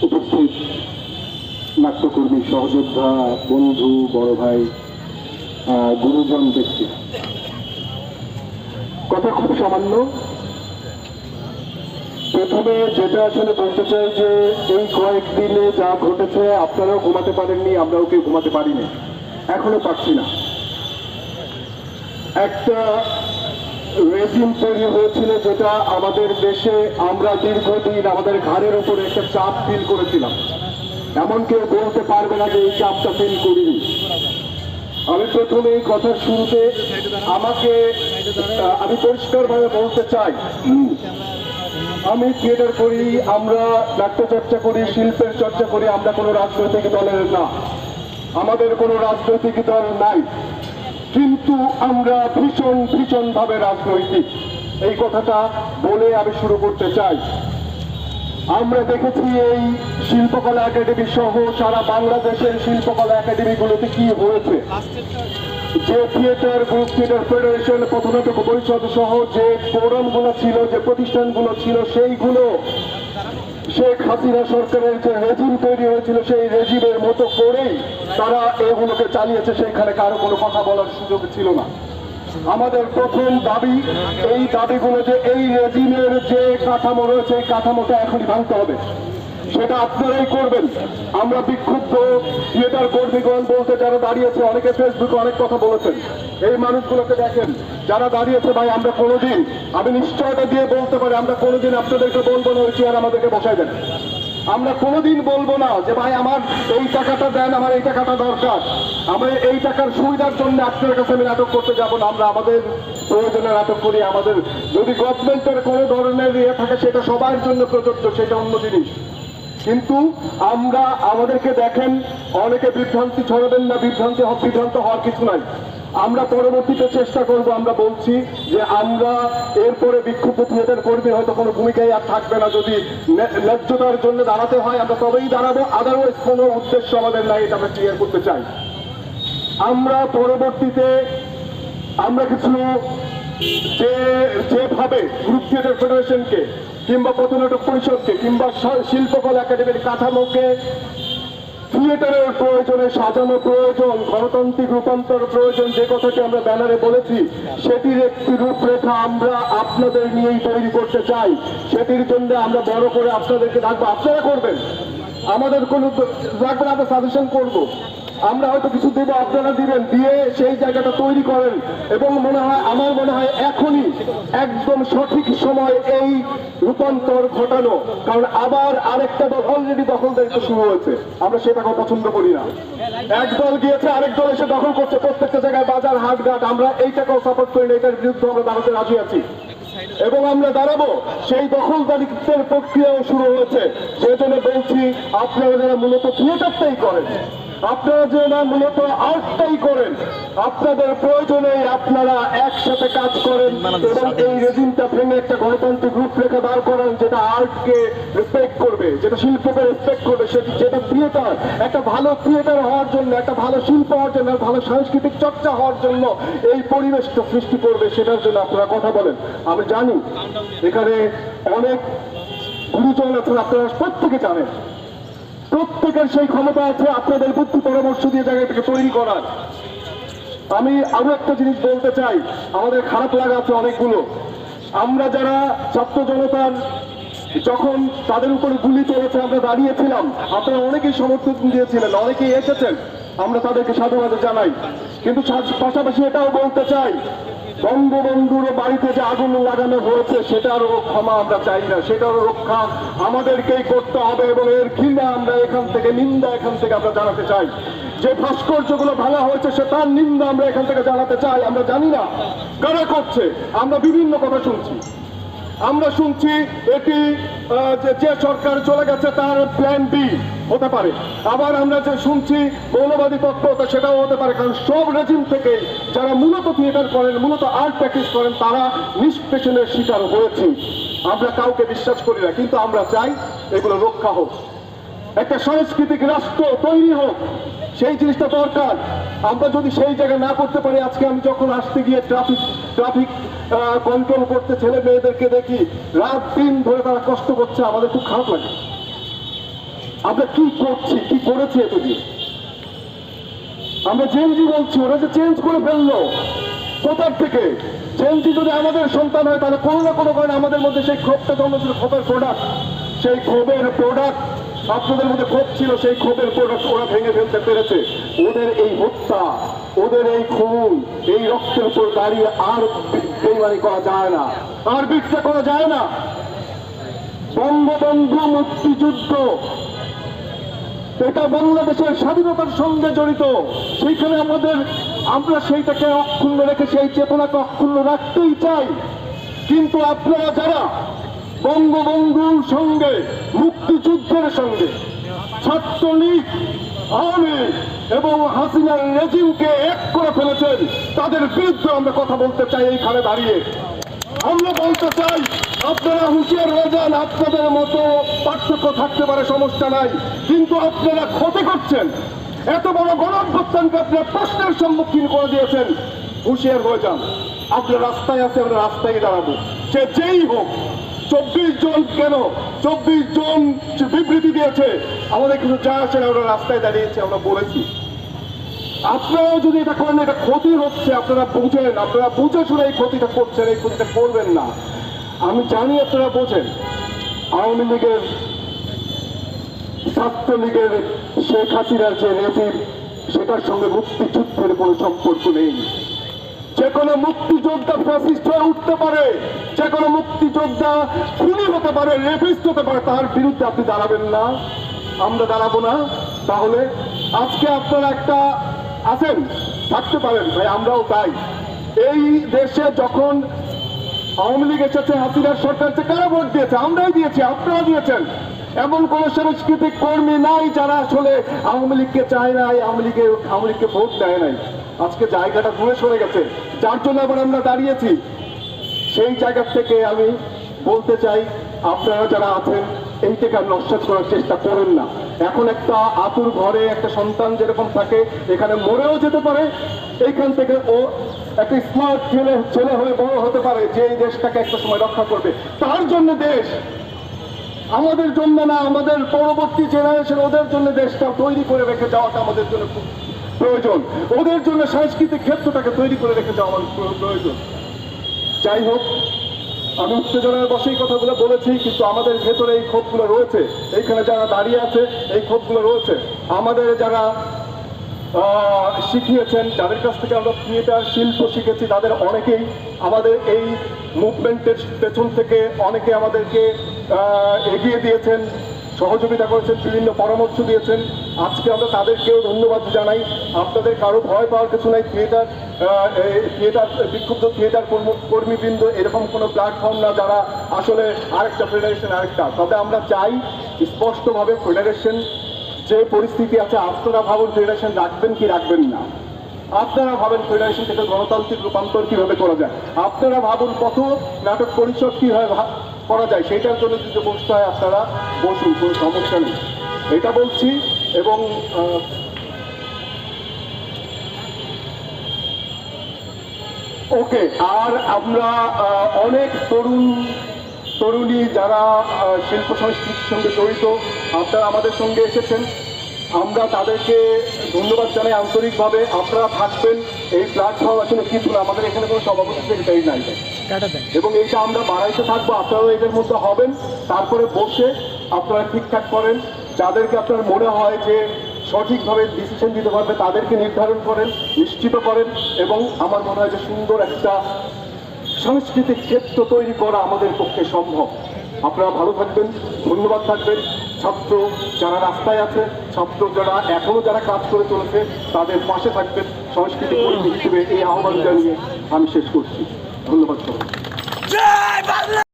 উপস্থিত নাট্যকর্মী, সহযোদ্ধা, বন্ধু, বড় ভাই, গুরুজন ব্যক্তি, কথা খুব সামান্য। প্রথমে যেটা আসলে বলতে চাই যে এই কয়েকদিনে যা ঘটেছে আপনারাও ঘুমাতে পারেননি, আমরাও কেউ ঘুমাতে পারিনি, এখনো পারছি না। একটা রেজিম তৈরি হয়েছিল যেটা আমাদের দেশে আমরা দীর্ঘদিন আমাদের ঘাড়ের উপরে একটা চাপ ফিল করেছিলাম। এমন কেউ বলতে পারবে না যে এই চাপটা ফিল করিনি। আমি প্রথমে এই কথার শুরুতে আমি পরিষ্কারভাবে বলতে চাই, আমি থিয়েটার করি, আমরা নাট্য চর্চা করি, শিল্পের চর্চা করি, আমরা কোনো রাজনৈতিক দলের না, আমাদের কোনো রাজনৈতিক দল নাই, কিন্তু আমরা ভীষণ ভীষণভাবে রাজনৈতিক। এই কথাটা বলে আমি শুরু করতে চাই। আমরা দেখেছি এই শিল্পকলা একাডেমি সহ সারা বাংলাদেশের শিল্পকলা একাডেমিগুলোতে কি হয়েছে। যে থিয়েটার গ্রুপ, থিয়েটার ফেডারেশন, পথনাটক পরিষদ সহ যে ফোরামগুলো ছিল, যে প্রতিষ্ঠানগুলো ছিল, সেইগুলো শেখ হাসিনা সরকারের যে রেজিম তৈরি হয়েছিল সেই রেজিমের মতো করেই তারা এগুলোকে চালিয়েছে। সেইখানে কারো কোনো কথা বলার সুযোগ ছিল না। আমাদের প্রথম দাবি, এই দাবিগুলো যে এই রেজিমের যে কাঠামো রয়েছে এই কাঠামোটা এখনই ভাঙতে হবে, সেটা আপনারাই করবেন। আমরা বিক্ষুব্ধ থিয়েটার কর্মীগণ বলতে যারা দাঁড়িয়েছে, অনেকে ফেসবুকে অনেক কথা বলেছেন, এই মানুষগুলোকে দেখেন যারা দাঁড়িয়েছে, ভাই আমরা কোনোদিন, আমি নিশ্চয়তা দিয়ে বলতে পারি, আমরা কোনোদিন আপনাদেরকে বলবো না ওই চেয়ার আমাদেরকে বসাই দেন। আমরা কোনোদিন বলবো না যে ভাই আমার এই টাকাটা দেন, আমার এই টাকাটা দরকার, আমরা এই টাকার সুবিধার জন্য আপনার কাছে আমি নাটক করতে যাব না। আমরা আমাদের প্রয়োজনে নাটক করি। আমাদের যদি গভর্নমেন্টের কোনো ধরনের ইয়ে থাকে সেটা সবার জন্য প্রযোজ্য, সেটা অন্য জিনিস। কিন্তু আমরা আমাদেরকে দেখেন, অনেকে বিভ্রান্তি ছড়াবেন না, বিভ্রান্ত হওয়ার কিছু নাই। আমরা পরবর্তীতে চেষ্টা করব, আমরা বলছি যে আমরা এরপরে বিক্ষুব্ধ থিয়েটার কর্মী হয়তো কোনো ভূমিকাই আর থাকবে না। যদি ন্যায্যতার জন্য দাঁড়াতে হয় আমরা তবেই দাঁড়াবো, আদারওয়াইজ কোনো উদ্দেশ্য আমাদের নাই, এটা আমরা ক্লিয়ার করতে চাই। আমরা পরবর্তীতে আমরা কিছু যেভাবে গ্রুপ থিয়েটার ফেডারেশনকে কিংবা পথনাটক পরিষদকে কিংবা শিল্পকলা একাডেমির কাঠামোকে থিয়েটারের প্রয়োজনে সাজানো প্রয়োজন, গণতান্ত্রিক রূপান্তর প্রয়োজন, যে কথাটি আমরা ব্যানারে বলেছি, সেটির একটি রূপরেখা আমরা আপনাদের নিয়েই তৈরি করতে চাই। সেটির জন্য আমরা বড় করে আপনাদেরকে ডাকবো, আপনারা করবেন, আমাদের কোনো রাখবেন, আমরা সাজেশন করবো, আমরা হয়তো কিছু দেবো, আপনারা দিবেন, দিয়ে সেই জায়গাটা তৈরি করেন। এবং আমার মনে হয় এখনই একদম সঠিক সময় এই রূপান্তর ঘটানো, কারণ আবার আরেকটা দল অলরেডি দখলদারিত্ব শুরু হয়েছে, আমরা সেটাকে পছন্দ করি না। এক দল গিয়েছে, আরেক দল এসে দখল করছে প্রত্যেকটা জায়গায়, বাজার, হাটঘাট, আমরা এইটাকেও সাপোর্ট করি না, এটার বিরুদ্ধে আমরা দাঁড়াতে রাজি আছি এবং আমরা দাঁড়াবো। সেই দখলদারিত্বের প্রক্রিয়াও শুরু হয়েছে। সেজন্য বলছি, আপনারা যারা মূলত থিয়েটারটাই করেন, আপনারা যারা মূলত আর্টটাই করেন, আপনাদের প্রয়োজনে আপনারা একসাথে কাজ করেন এবং এই রেজিমটা ভেঙে একটা গণতান্ত্রিক রূপরেখা দাঁড় করেন, যেটা আর্টকে রেসপেক্ট করবে, যেটা শিল্পকে রেসপেক্ট করবে, যেটা থিয়েটার একটা ভালো থিয়েটার হওয়ার জন্য, একটা ভালো শিল্প হওয়ার জন্য, ভালো সাংস্কৃতিক চর্চা হওয়ার জন্য এই পরিবেশটা সৃষ্টি করবে, সেটার জন্য আপনারা কথা বলেন। আমি জানি এখানে অনেক গুরুজন আছেন, আপনারা প্রত্যেকে জানেন, প্রত্যেকের সেই ক্ষমতা আছে আপনাদের বুদ্ধি পরামর্শ দিয়ে জায়গাটাকে তৈরি করার। আমি আরো একটা জিনিস বলতে চাই, আমাদের খারাপ লাগা আছে অনেকগুলো। আমরা যারা ছাত্র জনতার যখন তাদের উপরে গুলি চলেছে আমরা দাঁড়িয়েছিলাম, আপনারা অনেকেই সমর্থন দিয়েছিলেন, অনেকেই এসেছেন, আমরা তাদেরকে সাধুবাদ জানাই। কিন্তু পাশাপাশি এটাও বলতে চাই, বঙ্গবন্ধুর বাড়িতে যে আগুন লাগানো হয়েছে সেটারও ক্ষমা আমরা চাই না, সেটারও রক্ষা আমাদেরকেই করতে হবে এবং এর ঘৃণা আমরা এখান থেকে, নিন্দা এখান থেকে আমরা জানাতে চাই। যে ভাস্কর্যগুলো ভাঙা হয়েছে সে তার নিন্দা আমরা এখান থেকে জানাতে চাই। আমরা জানি না কারা করছে, আমরা বিভিন্ন কথা শুনছি, আমরা শুনছি এটি যে সরকার চলে গেছে তার প্ল্যান বি হতে পারে, আবার আমরা যে শুনছি মৌলবাদী তৎপরতা, সেটাও হতে পারে। কারণ সব রেজিম থেকে যারা মূলত থিয়েটার করেন, মূলত আর্ট প্র্যাকটিস করেন, তারা নিষ্পেষণের শিকার হয়েছে। আমরা কাউকে বিশ্বাস করি না, কিন্তু আমরা চাই এগুলো রক্ষা হোক, একটা সাংস্কৃতিক রাষ্ট্র তৈরি হোক, সেই জিনিসটা দরকার। আমরা যদি সেই জায়গায় না করতে পারি, আজকে আমি যখন আসতে গিয়ে ট্রাফিক কন্ট্রোল করতে ছেলে মেয়েদেরকে দেখি রাত দিন ধরে তারা কষ্ট করছে, আমাদের খুব খারাপ লাগে। আমরা কি করছি, কি করেছি এতদিন? আমরা জেনজি বলছি, ওরা যে চেঞ্জ করে ফেললো কোথার থেকে? জেনজি যদি আমাদের সন্তান হয় তাহলে কোনো না কোনো কারণে আমাদের মধ্যে সেই ক্ষোভটা জন্মেছিল, ক্ষোভের প্রোডাক্ট, সেই ক্ষোভের প্রোডাক্ট আপনাদের মধ্যে ক্ষোভ ছিল, সেই ক্ষোভের প্রোডাক্ট ওরা ভেঙে ফেলতে পেরেছে। ওদের এই হত্যা, ওদের এই খুন, এই রক্তের উপর দাঁড়িয়ে আর বেইমানি করা যায় না, আর বিচার করা যায় না। বঙ্গবন্ধু মুক্তিযুদ্ধ এটা বাংলাদেশের স্বাধীনতার সঙ্গে জড়িত। সেইখানে আমরা সেইটাকে অক্ষুণ্ণ রেখে সেই চেতনাকে অক্ষুণ্ণ রাখতেই চাই। কিন্তু আপনারা যারা বঙ্গবন্ধুর সঙ্গে, মুক্তিযুদ্ধের সঙ্গে ছাত্রলীগ, আওয়ামী লীগ এবং হাসিনার রেজিমকে এক করে ফেলেছেন, তাদের বিরুদ্ধে আমরা কথা বলতে চাই। এইখানে দাঁড়িয়ে আমরা বলতে চাই, আপনারা হুঁশিয়ার হয়ে যান। আপনাদের মতো পার্থক্য থাকতে পারে, সমস্যা নাই, কিন্তু আপনারা ক্ষতি করছেন। এত বড় গণঅভ্যুত্থানকে আপনারা প্রশ্নের সম্মুখীন করে দিয়েছেন। হুঁশিয়ার হয়ে যান। আপনার রাস্তায় আছে, আমরা রাস্তায় দাঁড়াবো, সে যেই হোক। 24 জন কেন 24 জন বিবৃতি দিয়েছে, আমাদের কিছু যা আসে না, আমরা রাস্তায় দাঁড়িয়েছি, আমরা বলেছি। আপনারাও যদি এটা করেন, এটা ক্ষতি হচ্ছে, আপনারা বুঝেন, আপনারা বুঝে শুনে এই ক্ষতিটা করছেন, এই ক্ষতিটা করবেন না। আমি জানি আপনারা বোঝেন। আওয়ামী লীগের, ছাত্রলীগের, শেখ হাসিনার যে রেজিম, সেটার সঙ্গে মুক্তিযুদ্ধের কোনো সম্পর্ক নেই। যে কোনো মুক্তিযোদ্ধা ফ্যাসিস্ট হয়ে উঠতে পারে, যে কোনো মুক্তিযোদ্ধা খুনি হতে পারে, রেপিস্ট হতে পারে, তার বিরুদ্ধে আপনি দাঁড়াবেন না, আমরা দাঁড়াবো না। তাহলে আজকে আপনারা একটা আছেন, থাকতে পারেন ভাই, আমরাও তাই। এই দেশে যখন আওয়ামী লীগ এসেছে, হাসিনার সরকারকে কারা ভোট দিয়েছে? আমরাই দিয়েছি, আপনারা দিয়েছেন। এমন কোন সাংস্কৃতিক কর্মী নাই যারা আসলে আওয়ামী লীগকে চায় নাই, আওয়ামী লীগকে ভোট দেয় নাই। আজকে জায়গাটা দূরে সরে গেছে, যার জন্য আবার আমরা দাঁড়িয়েছি। সেই জায়গা থেকে আমি বলতে চাই, আপনারা যারা আছেন এইটাকে নস্যাৎ করার চেষ্টা করেন না। এখন একটা আতুর ঘরে একটা সন্তান যেরকম থাকে, এখানে মরেও যেতে পারে, এইখান থেকে ও একটা স্মার্ট ছেলে হয়ে বড় হতে পারে, যে এই দেশটাকে একটা সময় রক্ষা করবে। তার জন্য দেশ, আমাদের জন্য না, আমাদের পরবর্তী জেনারেশন, ওদের জন্য দেশটা তৈরি করে রেখে যাওয়াটা আমাদের জন্য খুব প্রয়োজন। ওদের জন্য সাংস্কৃতিক ক্ষেত্রটাকে তৈরি করে রেখে যাওয়া আমাদের প্রয়োজন। যাই হোক, আমি উত্তেজনার বসেই কথাগুলো বলেছি, কিন্তু আমাদের ভেতরে এই ক্ষোভগুলো রয়েছে। এইখানে যারা দাঁড়িয়ে আছে, এই ক্ষোভগুলো রয়েছে। আমাদের যারা শিখিয়েছেন, যাদের কাছ থেকে আমরা থিয়েটার শিল্প শিখেছি, তাদের অনেকেই আমাদের এই মুভমেন্টের পেছন থেকে অনেকে আমাদেরকে এগিয়ে দিয়েছেন, সহযোগিতা করেছেন, বিভিন্ন পরামর্শ দিয়েছেন। আজকে আমরা তাদেরকেও ধন্যবাদ জানাই। আপনাদের কারো ভয় পাওয়ার কিছু নাই। থিয়েটার বিক্ষুব্ধ থিয়েটার কর্মীবৃন্দ এরকম কোনো প্ল্যাটফর্ম না যারা আসলে আরেকটা ফেডারেশন, আরেকটা। তবে আমরা চাই স্পষ্টভাবে ফেডারেশন যে পরিস্থিতি আছে, আপনারা ভাবুন ফেডারেশন রাখবেন কি রাখবেন না। আপনারা ভাবেন ফেডারেশন থেকে গণতান্ত্রিক রূপান্তর কিভাবে করা যায়। আপনারা ভাবুন কত নাটক পরিষদ কিভাবে করা যায়। সেইটার জন্য যদি বসতে হয়, আপনারা বসুন, কোনো সমস্যা নেই, এটা বলছি। এবং ওকে, আর আমরা অনেক তরুণী যারা শিল্প সংস্কৃতির সঙ্গে জড়িত, আপনারা আমাদের সঙ্গে এসেছেন, আমরা তাদেরকে ধন্যবাদ জানাই আন্তরিকভাবে। আপনারা থাকবেন, এই প্ল্যাটফর্ম আসলে কিছু না, আমাদের এখানে কোনো সভাপতি সেক্রেটারি নাই, এবং এইটা আমরা বাড়াইতে থাকবো। আপনারাও এদের মধ্যে হবেন, তারপরে বসে আপনারা ঠিকঠাক করেন। যাদেরকে আপনার মনে হয় যে সঠিকভাবে ডিসিশন দিতে পারবে, তাদেরকে নির্ধারণ করেন, নিশ্চিত করেন, এবং আমার মনে হয় যে সুন্দর একটা সাংস্কৃতিক ক্ষেত্র তৈরি করা আমাদের পক্ষে সম্ভব। আপনারা ভালো থাকবেন, ধন্যবাদ থাকবেন। ছাত্র যারা রাস্তায় আছে, ছাত্র যারা এখনো যারা কাজ করে চলেছে, তাদের পাশে থাকবেন সাংস্কৃতিক কর্মী হিসেবে, এই আহ্বান জানিয়ে আমি শেষ করছি। ধন্যবাদ সবাই।